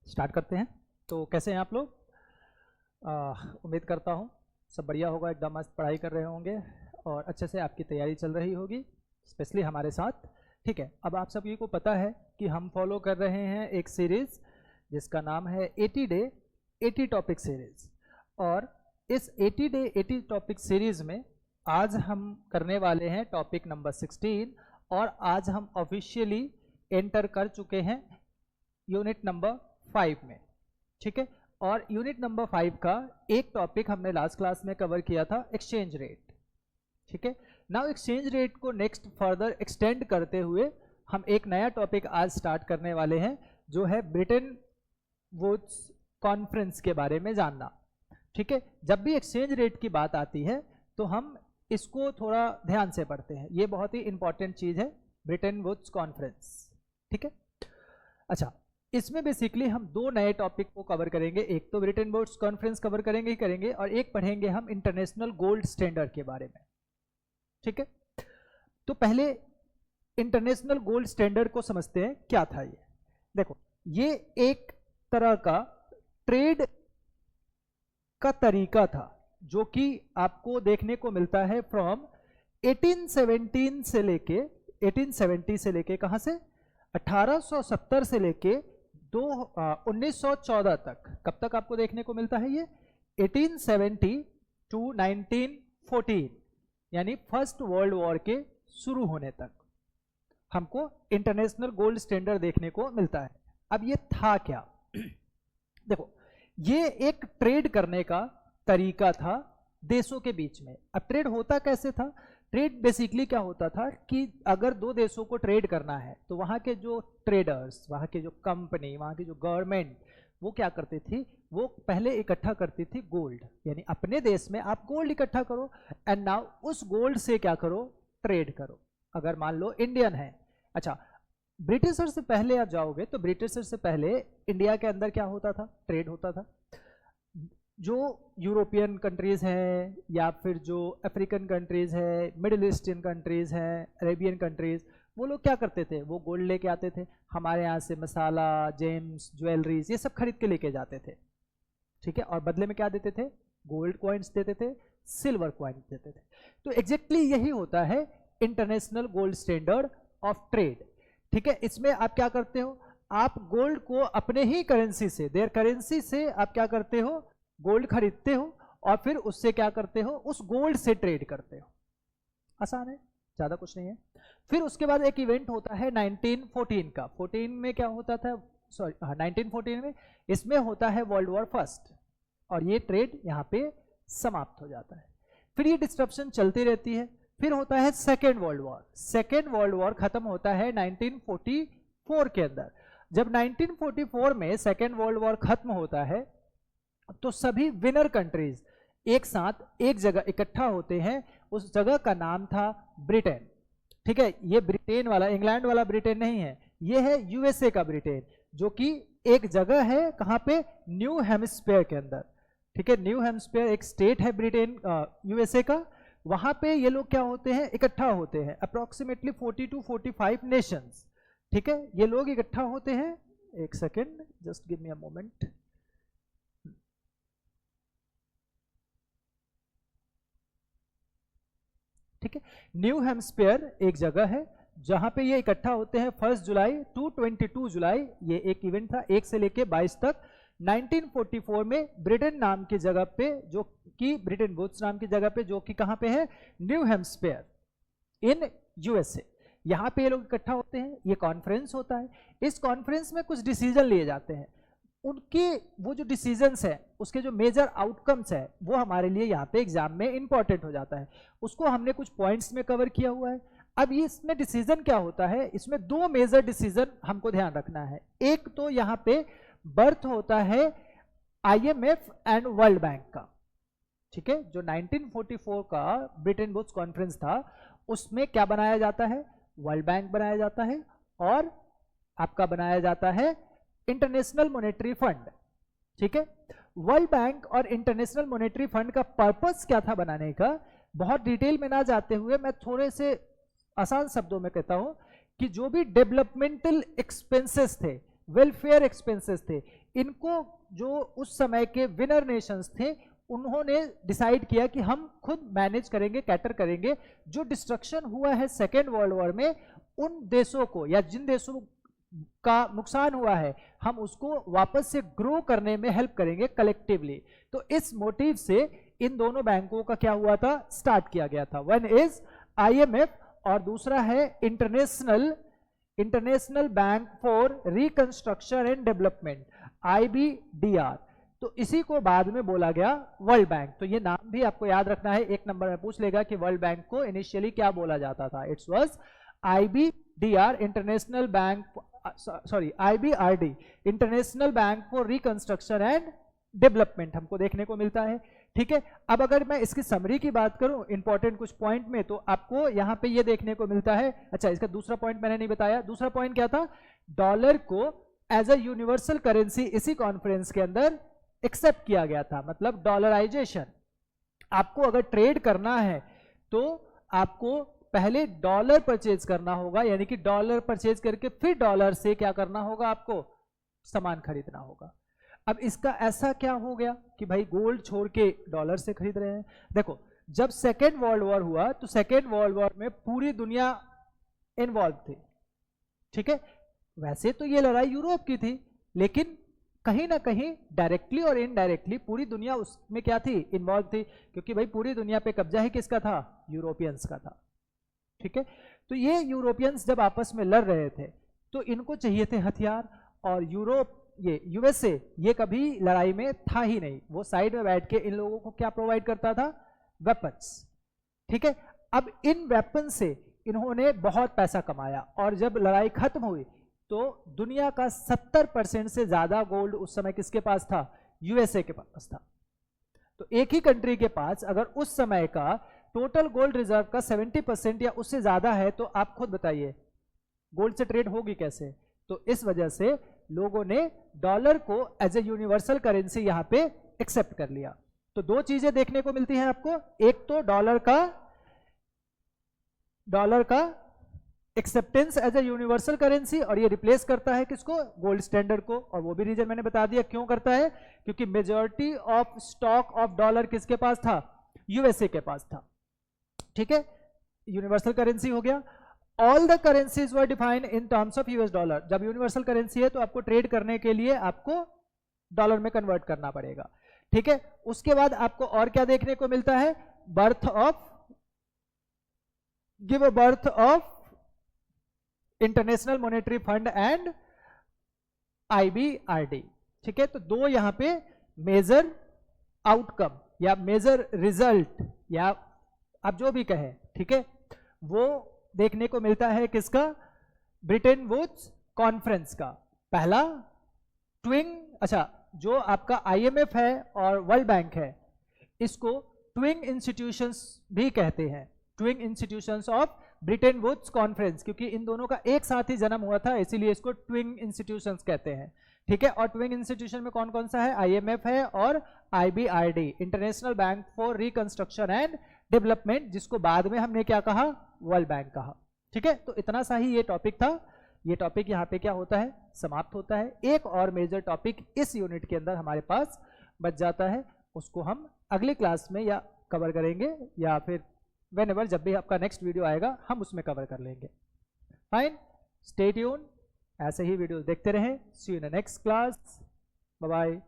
Start करते हैं। तो कैसे हैं आप लोग? उम्मीद करता हूँ सब बढ़िया होगा, एकदम मस्त पढ़ाई कर रहे होंगे और अच्छे से आपकी तैयारी चल रही होगी, स्पेशली हमारे साथ। ठीक है, अब आप सभी को पता है कि हम फॉलो कर रहे हैं एक सीरीज जिसका नाम है 80 डे 80 टॉपिक सीरीज। और इस 80 डे 80 टॉपिक सीरीज में आज हम करने वाले हैं टॉपिक नंबर 16 और आज हम ऑफिशियली एंटर कर चुके हैं यूनिट नंबर 5 में। ठीक है, और यूनिट नंबर 5 का एक टॉपिक हमने लास्ट क्लास में कवर किया था, एक्सचेंज रेट। ठीक है, नाउ एक्सचेंज रेट को नेक्स्ट फर्दर एक्सटेंड करते हुए हम एक नया टॉपिक आज स्टार्ट करने वाले हैं जो है ब्रिटेन वुड्स कॉन्फ्रेंस के बारे में जानना। ठीक है, जब भी एक्सचेंज रेट की बात आती है तो हम इसको थोड़ा ध्यान से पढ़ते हैं, ये बहुत ही इंपॉर्टेंट चीज है, ब्रिटेन वुड्स कॉन्फ्रेंस। ठीक है, अच्छा, इसमें बेसिकली हम दो नए टॉपिक को कवर करेंगे, एक तो ब्रिटेन वुड्स कॉन्फ्रेंस कवर करेंगे ही करेंगे और एक पढ़ेंगे हम इंटरनेशनल गोल्ड स्टैंडर्ड के बारे में। ठीक है, तो पहले इंटरनेशनल गोल्ड स्टैंडर्ड को समझते हैं, क्या था ये। देखो, ये एक तरह का ट्रेड का तरीका था जो कि आपको देखने को मिलता है फ्रॉम 1817 से लेके 1870 से लेके कहां से 1870 से लेके 1914 तक। कब तक आपको देखने को मिलता है ये? 1870 टू 1914, यानी फर्स्ट वर्ल्ड वॉर के शुरू होने तक हमको इंटरनेशनल गोल्ड स्टैंडर्ड देखने को मिलता है। अब ये था क्या? देखो, ये एक ट्रेड करने का तरीका था देशों के बीच में। अब ट्रेड होता कैसे था? ट्रेड बेसिकली क्या होता था कि अगर दो देशों को ट्रेड करना है तो वहाँ के जो ट्रेडर्स, वहाँ के जो कंपनी, वहाँ की जो गवर्नमेंट, वो क्या करती थी, वो पहले इकट्ठा करती थी गोल्ड, यानी अपने देश में आप गोल्ड इकट्ठा करो एंड नाउ उस गोल्ड से क्या करो, ट्रेड करो। अगर मान लो इंडियन है, अच्छा, ब्रिटिशर से पहले आप जाओगे तो ब्रिटिशर से पहले इंडिया के अंदर क्या होता था, ट्रेड होता था। जो यूरोपियन कंट्रीज हैं या फिर जो अफ्रीकन कंट्रीज है, मिडिल ईस्टर्न कंट्रीज हैं, अरेबियन कंट्रीज, वो लोग क्या करते थे, वो गोल्ड लेके आते थे हमारे यहाँ से, मसाला, जेम्स, ज्वेलरीज, ये सब खरीद के लेके जाते थे। ठीक है, और बदले में क्या देते थे? गोल्ड कॉइन्स देते थे, सिल्वर कॉइन्स देते थे। तो एग्जैक्टली यही होता है international gold standard of trade. ठीक है, इसमें आप क्या करते हो, आप गोल्ड को अपने ही करेंसी से, देयर करेंसी से आप क्या करते हो, गोल्ड खरीदते हो और फिर उससे क्या करते हो, उस गोल्ड से ट्रेड करते हो। आसान है, ज्यादा कुछ नहीं है। फिर उसके बाद एक इवेंट होता है 1914 का। 14 में क्या होता था, सॉरी 1914 में, इसमें होता है वर्ल्ड वॉर फर्स्ट और ये ट्रेड यहाँ पे समाप्त हो जाता है। फिर ये डिस्ट्रप्शन चलती रहती है। फिर होता है second world war. Second world war खत्म होता है 1944 के अंदर। जब 1944 में सेकेंड वर्ल्ड वॉर खत्म होता है तो सभी विनर कंट्रीज एक साथ एक जगह इकट्ठा होते हैं, उस जगह का नाम था ब्रिटेन। ठीक है, ये ब्रिटेन वाला, इंग्लैंड वाला ब्रिटेन नहीं है, ये है यूएसए का ब्रिटेन, जो कि एक जगह है कहां पे, न्यू हेमिस्फीयर के अंदर। ठीक है, न्यू हेमिस्फीयर एक स्टेट है ब्रिटेन यूएसए का, वहां पे ये लोग क्या होते हैं, इकट्ठा होते हैं, अप्रोक्सीमेटली 40 to 45 नेशंस। ठीक है, ये लोग इकट्ठा होते हैं। एक second, just give me a moment. ठीक है, न्यू हेम्स्फीयर एक जगह है जहां पे ये इकट्ठा होते हैं 1 जुलाई टू 22 जुलाई, ये एक इवेंट था, 1 से लेके 22 तक। 1944 में ब्रिटेन नाम की जगह पे, जो कि ब्रिटेन वुड्स नाम की जगह पे, जो कि कहां पे है, न्यू हेम्स्फीयर इन यूएसए, यहां पे ये लोग इकट्ठा होते हैं, ये कॉन्फ्रेंस होता है। इस कॉन्फ्रेंस में कुछ डिसीजन लिए जाते हैं, उनके वो जो डिसीजंस है, उसके जो मेजर आउटकम्स है, वो हमारे लिए यहाँ पे एग्जाम में इंपॉर्टेंट हो जाता है। उसको हमने कुछ पॉइंट्स में कवर किया हुआ है। अब ये इसमें डिसीजन क्या होता है, इसमें दो मेजर डिसीजन हमको ध्यान रखना है। एक तो यहाँ पे बर्थ होता है IMF एंड वर्ल्ड बैंक का। ठीक है, जो 1944 का ब्रिटेन वुड्स कॉन्फ्रेंस था, उसमें क्या बनाया जाता है, वर्ल्ड बैंक बनाया जाता है और आपका बनाया जाता है इंटरनेशनल मॉनेटरी फंड। ठीक है, वर्ल्ड बैंक और इंटरनेशनल मॉनेटरी फंड का पर्पस क्या था बनाने का, बहुत डिटेल में ना जाते हुए मैं थोड़े से आसान शब्दों में कहता हूं कि जो भी डेवलपमेंटल एक्सपेंसेस थे, वेलफेयर एक्सपेंसेस थे, इनको जो उस समय के विनर नेशंस थे उन्होंने डिसाइड किया कि हम खुद मैनेज करेंगे, कैटर करेंगे। जो डिस्ट्रक्शन हुआ है सेकेंड वर्ल्ड वॉर में, उन देशों को या जिन देशों का नुकसान हुआ है हम उसको वापस से ग्रो करने में हेल्प करेंगे कलेक्टिवली। तो इस मोटिव से इन दोनों बैंकों का क्या हुआ था, स्टार्ट किया गया था। वन इज IMF और दूसरा है international bank for reconstruction and development, IBDR। तो इसी को बाद में बोला गया वर्ल्ड बैंक। तो ये नाम भी आपको याद रखना है, एक नंबर में पूछ लेगा कि वर्ल्ड बैंक को इनिशियली क्या बोला जाता था। It's was IBDR, international bank, sorry IBRD, international bank for reconstruction and development हमको देखने को मिलता है। ठीक है, अब अगर मैं इसकी समरी की बात करूं इंपॉर्टेंट कुछ पॉइंट में, तो आपको यहां पे ये देखने को मिलता है। अच्छा, इसका दूसरा पॉइंट मैंने नहीं बताया। दूसरा पॉइंट क्या था, डॉलर को एज अ यूनिवर्सल करेंसी इसी कॉन्फ्रेंस के अंदर एक्सेप्ट किया गया था, मतलब डॉलराइजेशन। आपको अगर ट्रेड करना है तो आपको पहले डॉलर परचेज करना होगा, यानी कि डॉलर परचेज करके फिर डॉलर से क्या करना होगा, आपको सामान खरीदना होगा। अब इसका ऐसा क्या हो गया कि भाई गोल्ड छोड़ के डॉलर से खरीद रहे हैं। देखो, जब सेकेंड वर्ल्ड वॉर हुआ तो सेकेंड वर्ल्ड वॉर में पूरी दुनिया इन्वॉल्व थी। ठीक है, वैसे तो ये लड़ाई यूरोप की थी, लेकिन कहीं ना कहीं डायरेक्टली और इनडायरेक्टली पूरी दुनिया उसमें क्या थी, इन्वॉल्व थी, क्योंकि भाई पूरी दुनिया पे कब्जा ही किसका था, यूरोपियंस का था। ठीक है, तो ये यूरोपियंस जब आपस में लड़ रहे थे तो इनको चाहिए थे हथियार, और यूरोप, ये USA, ये कभी लड़ाई में था ही नहीं। वो साइड में बैठ के इन लोगों को क्या प्रोवाइड करता था, वेपन्स। ठीक है, अब इन वेपन से इन्होंने बहुत पैसा कमाया, और जब लड़ाई खत्म हुई तो दुनिया का 70% से ज्यादा गोल्ड उस समय किसके पास था, USA के पास था। तो एक ही कंट्री के पास अगर उस समय का टोटल गोल्ड रिजर्व का 70% या उससे ज्यादा है, तो आप खुद बताइए गोल्ड से ट्रेड होगी कैसे। तो इस वजह से लोगों ने डॉलर को एज ए यूनिवर्सल करेंसी यहां पे एक्सेप्ट कर लिया। तो दो चीजें देखने को मिलती हैं आपको, एक तो डॉलर का acceptance as a universal currency, और ये रिप्लेस करता है किसको, गोल्ड स्टैंडर्ड को। और वो भी रीजन मैंने बता दिया क्यों करता है, क्योंकि majority of stock of dollar किसके पास था, USA के पास था। ठीक है, यूनिवर्सल करेंसी हो गया। All the currencies were defined in terms of US dollar. जब यूनिवर्सल करेंसी है तो आपको ट्रेड करने के लिए आपको डॉलर में कन्वर्ट करना पड़ेगा। ठीक है, उसके बाद आपको और क्या देखने को मिलता है, birth of international monetary fund and IBRD। ठीक है, तो दो यहां पे मेजर आउटकम या मेजर रिजल्ट या आप जो भी कहें, ठीक है, वो देखने को मिलता है किसका, ब्रिटेन वुड्स कॉन्फ्रेंस का। पहला ट्विंग, अच्छा, जो आपका IMF है और वर्ल्ड बैंक है, इसको ट्विंग इंस्टीट्यूशंस भी कहते हैं, twin institutions of Bretton Woods conference, क्योंकि इन दोनों का एक साथ ही जन्म हुआ था, इसीलिए इसको ट्विंग इंस्टीट्यूशंस कहते हैं। ठीक है, और ट्विंग इंस्टीट्यूशन में कौन कौन सा है, IMF है और IBRD, international bank for reconstruction and development, जिसको बाद में हमने क्या कहा, वर्ल्ड बैंक कहा। ठीक है, तो इतना सा ही ये टॉपिक था। ये टॉपिक यहाँ पे क्या होता है, समाप्त होता है। एक और मेजर टॉपिक इस यूनिट के अंदर हमारे पास बच जाता है, उसको हम अगली क्लास में या कवर करेंगे, या फिर व्हेनेवर, जब भी आपका नेक्स्ट वीडियो आएगा हम उसमें कवर कर लेंगे। फाइन, स्टे ट्यून, ऐसे ही वीडियोस देखते रहें। See you in the next class, bye bye.